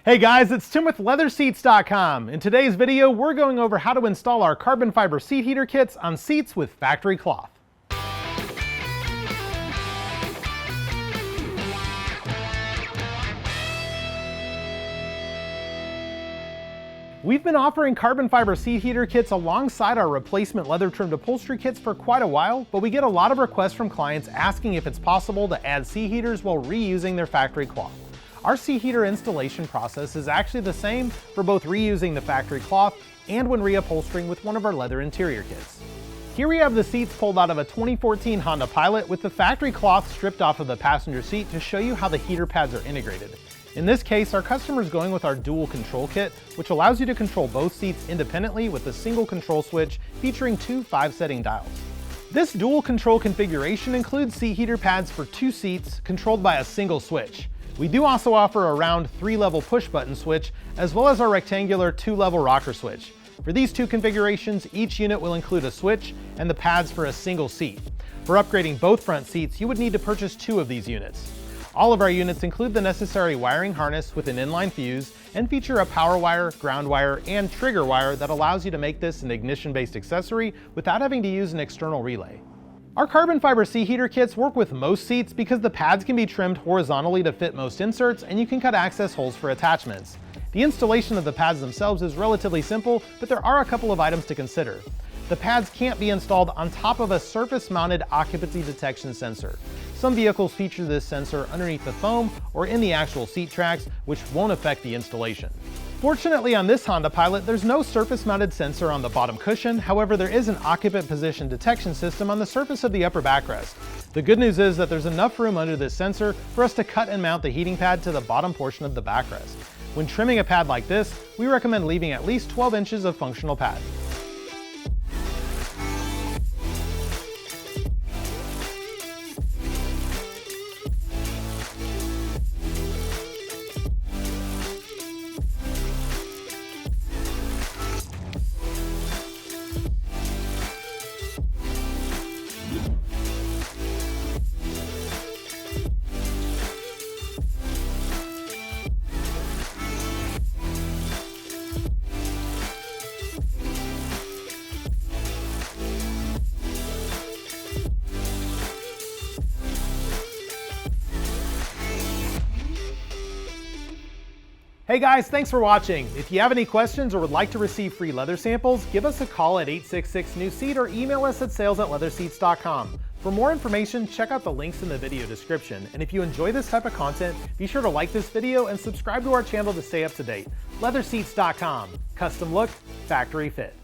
Hey guys, it's Tim with LeatherSeats.com. In today's video, we're going over how to install our carbon fiber seat heater kits on seats with factory cloth. We've been offering carbon fiber seat heater kits alongside our replacement leather trimmed upholstery kits for quite a while, but we get a lot of requests from clients asking if it's possible to add seat heaters while reusing their factory cloth. Our seat heater installation process is actually the same for both reusing the factory cloth and when reupholstering with one of our leather interior kits. Here we have the seats pulled out of a 2014 Honda Pilot with the factory cloth stripped off of the passenger seat to show you how the heater pads are integrated. In this case, our customer is going with our dual control kit, which allows you to control both seats independently with a single control switch featuring two 5-setting dials. This dual control configuration includes seat heater pads for 2 seats controlled by a single switch. We do also offer a round 3-level push button switch, as well as our rectangular 2-level rocker switch. For these 2 configurations, each unit will include a switch and the pads for a single seat. For upgrading both front seats, you would need to purchase 2 of these units. All of our units include the necessary wiring harness with an inline fuse and feature a power wire, ground wire, and trigger wire that allows you to make this an ignition-based accessory without having to use an external relay. Our carbon fiber seat heater kits work with most seats because the pads can be trimmed horizontally to fit most inserts, and you can cut access holes for attachments. The installation of the pads themselves is relatively simple, but there are a couple of items to consider. The pads can't be installed on top of a surface-mounted occupancy detection sensor. Some vehicles feature this sensor underneath the foam or in the actual seat tracks, which won't affect the installation. Fortunately, on this Honda Pilot, there's no surface-mounted sensor on the bottom cushion. However, there is an occupant position detection system on the surface of the upper backrest. The good news is that there's enough room under this sensor for us to cut and mount the heating pad to the bottom portion of the backrest. When trimming a pad like this, we recommend leaving at least 12 inches of functional pad. Hey guys, thanks for watching. If you have any questions or would like to receive free leather samples, give us a call at 866-NEW-SEAT or email us at sales@LeatherSeats.com. For more information, check out the links in the video description. And if you enjoy this type of content, be sure to like this video and subscribe to our channel to stay up to date. LeatherSeats.com. Custom look, factory fit.